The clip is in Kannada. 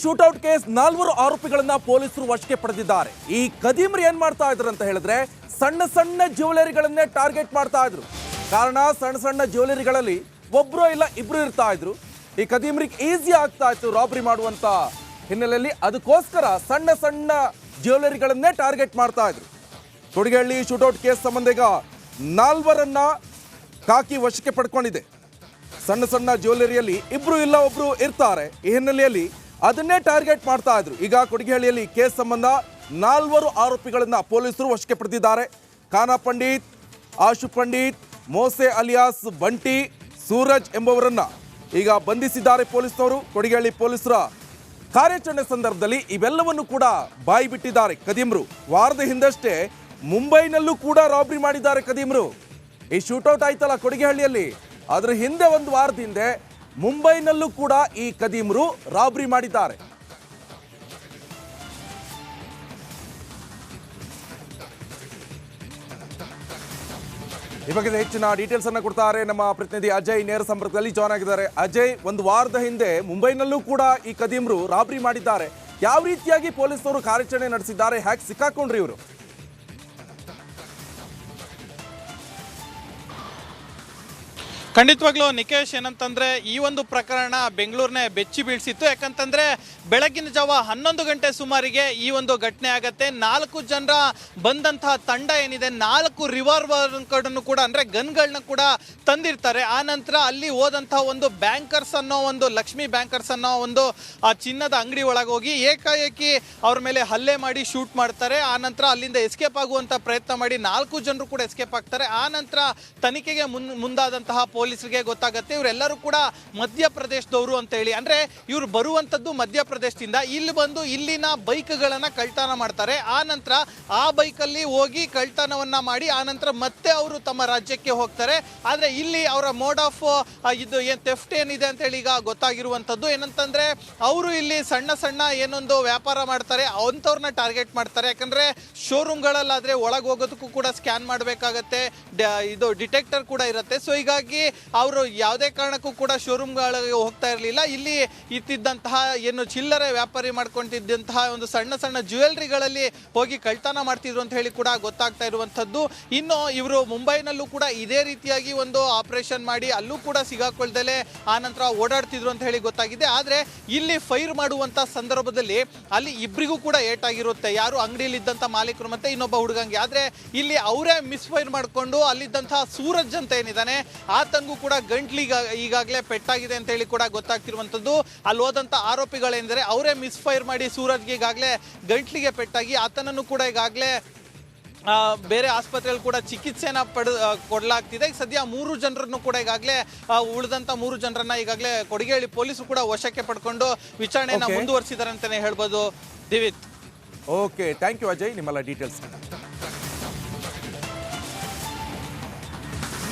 ಶೂಟೌಟ್ ಕೇಸ್ 4 ಆರೋಪಿಗಳನ್ನ ಪೊಲೀಸರು ವಶಕ್ಕೆ ಪಡೆದಿದ್ದಾರೆ. ಈ ಕದೀಮ್ರು ಏನ್ ಮಾಡ್ತಾ ಇದ್ರು ಅಂತ ಹೇಳಿದ್ರೆ ಸಣ್ಣ ಸಣ್ಣ ಜ್ಯುವೆಲರಿಗಳನ್ನೇ ಟಾರ್ಗೆಟ್ ಮಾಡ್ತಾ ಇದ್ರು. ಕಾರಣ ಸಣ್ಣ ಸಣ್ಣ ಜ್ಯುವೆಲರಿಗಳಲ್ಲಿ ಒಬ್ರು ಇಲ್ಲ ಇಬ್ರು ಇರ್ತಾ ಇದ್ರು. ಈ ಕದೀಮ್ರಿಗೆ ಈಸಿ ಆಗ್ತಾ ಇತ್ತು ರಾಬರಿ ಮಾಡುವಂತ ಹಿನ್ನೆಲೆಯಲ್ಲಿ ಅದಕ್ಕೋಸ್ಕರ ಸಣ್ಣ ಸಣ್ಣ ಜ್ಯುವೆಲರಿಗಳನ್ನೇ ಟಾರ್ಗೆಟ್ ಮಾಡ್ತಾ ಇದ್ರು. ಕೊಡಿಗೆಹಳ್ಳಿ ಶೂಟೌಟ್ ಕೇಸ್ ಸಂಬಂಧ ಈಗ 4ರನ್ನ ಕಾಕಿ ವಶಕ್ಕೆ ಪಡ್ಕೊಂಡಿದೆ. ಸಣ್ಣ ಸಣ್ಣ ಜ್ಯುವೆಲರಿಯಲ್ಲಿ ಇಬ್ರು ಇಲ್ಲ ಒಬ್ರು ಇರ್ತಾರೆ. ಈ ಹಿನ್ನೆಲೆಯಲ್ಲಿ ಅದನ್ನೇ ಟಾರ್ಗೆಟ್ ಮಾಡ್ತಾ ಇದ್ರು. ಈಗ ಕೊಡಿಗೆಹಳ್ಳಿಯಲ್ಲಿ ಕೇಸ್ ಸಂಬಂಧ 4 ಆರೋಪಿಗಳನ್ನ ಪೊಲೀಸರು ವಶಕ್ಕೆ ಪಡೆದಿದ್ದಾರೆ. ಖಾನಾ ಪಂಡಿತ್, ಆಶು ಪಂಡಿತ್, ಮೋಸೆ ಅಲಿಯಾಸ್ ಬಂಟಿ, ಸೂರಜ್ ಎಂಬುವರನ್ನ ಈಗ ಬಂಧಿಸಿದ್ದಾರೆ ಪೊಲೀಸರು. ಕೊಡಿಗೆಹಳ್ಳಿ ಪೊಲೀಸರ ಕಾರ್ಯಾಚರಣೆ ಸಂದರ್ಭದಲ್ಲಿ ಇವೆಲ್ಲವನ್ನು ಕೂಡ ಬಾಯಿ ಬಿಟ್ಟಿದ್ದಾರೆ ಕದೀಮ್ರು. ವಾರದ ಹಿಂದಷ್ಟೇ ಮುಂಬೈನಲ್ಲೂ ಕೂಡ ರಾಬರಿ ಮಾಡಿದ್ದಾರೆ ಕದೀಮ್ರು. ಈ ಶೂಟೌಟ್ ಆಯ್ತಲ್ಲ ಕೊಡಿಗೆಹಳ್ಳಿಯಲ್ಲಿ, ಅದರ ಹಿಂದೆ ಒಂದು ವಾರದ ಹಿಂದೆ ಮುಂಬೈನಲ್ಲೂ ಕೂಡ ಈ ಕದೀಮ್ರು ರಾಬರಿ ಮಾಡಿದ್ದಾರೆ. ಈ ಬಗ್ಗೆ ಹೆಚ್ಚಿನ ಡೀಟೇಲ್ಸ್ ಅನ್ನ ಕೊಡ್ತಾರೆ ನಮ್ಮ ಪ್ರತಿನಿಧಿ ಅಜಯ್. ನೇರ ಸಂಪರ್ಕದಲ್ಲಿ ಜಾಯ್ನ್ ಆಗಿದ್ದಾರೆ. ಅಜಯ್, ಒಂದು ವಾರದ ಹಿಂದೆ ಮುಂಬೈನಲ್ಲೂ ಕೂಡ ಈ ಕದೀಮ್ರು ರಾಬರಿ ಮಾಡಿದ್ದಾರೆ. ಯಾವ ರೀತಿಯಾಗಿ ಪೊಲೀಸರು ಕಾರ್ಯಾಚರಣೆ ನಡೆಸಿದ್ದಾರೆ, ಹ್ಯಾಕ್ ಸಿಕ್ಕಾಕೊಂಡ್ರಿ ಇವರು? ಖಂಡಿತವಾಗ್ಲೂ ನಿಕೇಶ್, ಏನಂತಂದ್ರೆ ಈ ಒಂದು ಪ್ರಕರಣ ಬೆಂಗಳೂರನ್ನೇ ಬೆಚ್ಚಿ ಬೀಳ್ಸಿತ್ತು. ಯಾಕಂತಂದ್ರೆ ಬೆಳಗಿನ ಜಾವ 11 ಗಂಟೆ ಸುಮಾರಿಗೆ ಈ ಒಂದು ಘಟನೆ ಆಗತ್ತೆ. 4 ಜನರ ಬಂದಂತಹ ತಂಡ ಏನಿದೆ, 4 ರಿವಾಲ್ವರ್ ಕೂಡ ಅಂದ್ರೆ ಗನ್ಗಳನ್ನ ಕೂಡ ತಂದಿರ್ತಾರೆ. ಆ ನಂತರ ಅಲ್ಲಿ ಹೋದಂತಹ ಒಂದು ಬ್ಯಾಂಕರ್ಸ್ ಅನ್ನೋ ಒಂದು ಲಕ್ಷ್ಮಿ ಬ್ಯಾಂಕರ್ಸ್ ಅನ್ನೋ ಒಂದು ಆ ಚಿನ್ನದ ಅಂಗಡಿ ಒಳಗೆ ಹೋಗಿ ಏಕಾಏಕಿ ಅವ್ರ ಮೇಲೆ ಹಲ್ಲೆ ಮಾಡಿ ಶೂಟ್ ಮಾಡ್ತಾರೆ. ಆ ನಂತರ ಅಲ್ಲಿಂದ ಎಸ್ಕೇಪ್ ಆಗುವಂತ ಪ್ರಯತ್ನ ಮಾಡಿ 4 ಜನರು ಕೂಡ ಎಸ್ಕೇಪ್ ಆಗ್ತಾರೆ. ಆ ನಂತರ ತನಿಖೆಗೆ ಮುಂದಾದಂತಹ ಪೊಲೀಸರಿಗೆ ಗೊತ್ತಾಗುತ್ತೆ ಇವರೆಲ್ಲರೂ ಕೂಡ ಮಧ್ಯಪ್ರದೇಶದವರು ಅಂತ ಹೇಳಿ. ಅಂದ್ರೆ ಇವರು ಬರುವಂತದ್ದು ಮಧ್ಯಪ್ರದೇಶದಿಂದ, ಇಲ್ಲಿ ಬಂದು ಇಲ್ಲಿನ ಬೈಕ್ಗಳನ್ನ ಕಳ್ತನ ಮಾಡ್ತಾರೆ. ಆ ನಂತರ ಆ ಬೈಕಲ್ಲಿ ಹೋಗಿ ಕಳ್ತನವನ್ನ ಮಾಡಿ ಆ ನಂತರ ಮತ್ತೆ ಅವರು ತಮ್ಮ ರಾಜ್ಯಕ್ಕೆ ಹೋಗ್ತಾರೆ. ಆದ್ರೆ ಇಲ್ಲಿ ಅವರ ಮೋಡ್ ಆಫ್ ಇದು ಏನ್ ಥೆಫ್ಟ್ ಏನಿದೆ ಅಂತ ಹೇಳಿ ಈಗ ಗೊತ್ತಾಗಿರುವಂತದ್ದು ಏನಂತಂದ್ರೆ ಅವರು ಇಲ್ಲಿ ಸಣ್ಣ ಸಣ್ಣ ಏನೊಂದು ವ್ಯಾಪಾರ ಮಾಡ್ತಾರೆ ಅಂತವ್ರನ್ನ ಟಾರ್ಗೆಟ್ ಮಾಡ್ತಾರೆ. ಯಾಕಂದ್ರೆ ಶೋರೂಮ್ಗಳಲ್ಲಾದ್ರೆ ಒಳಗೆ ಹೋಗೋದಕ್ಕೂ ಕೂಡ ಸ್ಕ್ಯಾನ್ ಮಾಡಬೇಕಾಗತ್ತೆ, ಇದು ಡಿಟೆಕ್ಟರ್ ಕೂಡ ಇರುತ್ತೆ. ಸೊ ಹೀಗಾಗಿ ಅವರು ಯಾವುದೇ ಕಾರಣಕ್ಕೂ ಕೂಡ ಶೋರೂಮ್ಗಳಿಗೆ ಹೋಗ್ತಾ ಇರಲಿಲ್ಲ. ಇಲ್ಲಿ ಇತ್ತಿದ್ದಂತಹ ಏನು ಚಿಲ್ಲರೆ ವ್ಯಾಪಾರಿ ಮಾಡ್ಕೊಂಡಿದ್ದಂತಹ ಒಂದು ಸಣ್ಣ ಸಣ್ಣ ಜ್ಯುವೆಲ್ರಿಗಳಲ್ಲಿ ಹೋಗಿ ಕಳ್ತನ ಮಾಡ್ತಿದ್ರು ಅಂತ ಹೇಳಿ ಕೂಡ ಗೊತ್ತಾಗ್ತಾ ಇರುವಂತದ್ದು. ಇನ್ನು ಇವರು ಮುಂಬೈನಲ್ಲೂ ಕೂಡ ಇದೇ ರೀತಿಯಾಗಿ ಒಂದು ಆಪರೇಷನ್ ಮಾಡಿ ಅಲ್ಲೂ ಕೂಡ ಸಿಗಾಕೊಳ್ದಲೆ ಆ ನಂತರ ಓಡಾಡ್ತಿದ್ರು ಅಂತ ಹೇಳಿ ಗೊತ್ತಾಗಿದೆ. ಆದ್ರೆ ಇಲ್ಲಿ ಫೈರ್ ಮಾಡುವಂತ ಸಂದರ್ಭದಲ್ಲಿ ಅಲ್ಲಿ ಇಬ್ಬರಿಗೂ ಕೂಡ ಏಟಾಗಿರುತ್ತೆ, ಯಾರು ಅಂಗಡಿಯಲ್ಲಿ ಇದ್ದಂತ ಮಾಲೀಕರು ಮತ್ತೆ ಇನ್ನೊಬ್ಬ ಹುಡುಗಂಗೆ. ಆದ್ರೆ ಇಲ್ಲಿ ಅವರೇ ಮಿಸ್ಫೈರ್ ಮಾಡಿಕೊಂಡು ಅಲ್ಲಿದ್ದಂತಹ ಸೂರಜ್ ಅಂತ ಏನಿದ್ದಾನೆ ಆತನಿಗೂ ಕೂಡ ಗಂಟ್ಲಿಗೆ ಈಗಾಗಲೇ ಪೆಟ್ಟಾಗಿದೆ ಅಂತ ಹೇಳಿ ಕೂಡ ಗೊತ್ತಾಗ್ತಿರುವಂತದ್ದು. ಅಲ್ಲಿ ಹೋದಂತ ಆರೋಪಿಗಳೆಂದರೆ ಅವರೇ ಮಿಸ್ಫೈರ್ ಮಾಡಿ ಸೂರಜ್ಗೆ ಈಗಾಗಲೇ ಗಂಟ್ಲಿಗೆ ಪೆಟ್ಟಾಗಿ ಆತನನ್ನು ಕೂಡ ಈಗಾಗಲೇ ಬೇರೆ ಆಸ್ಪತ್ರೆಯಲ್ಲಿ ಕೂಡ ಚಿಕಿತ್ಸೆನ ಕೊಡಲಾಗ್ತಿದೆ. ಈಗ ಸದ್ಯ 3 ಜನರನ್ನು ಕೂಡ ಈಗಾಗಲೇ ಉಳಿದಂತ 3 ಜನರನ್ನ ಈಗಾಗಲೇ ಕೊಡಿಗೆಹಳ್ಳಿ ಪೊಲೀಸರು ಕೂಡ ವಶಕ್ಕೆ ಪಡ್ಕೊಂಡು ವಿಚಾರಣೆಯನ್ನ ಮುಂದುವರಿಸಿದ್ದಾರೆ ಅಂತಾನೆ ಹೇಳ್ಬೋದು. ದಿವಿತ್. ಓಕೆ, ಥ್ಯಾಂಕ್ ಯು ಅಜಯ್ ನಿಮ್ಮೆಲ್ಲ ಡೀಟೇಲ್ಸ್.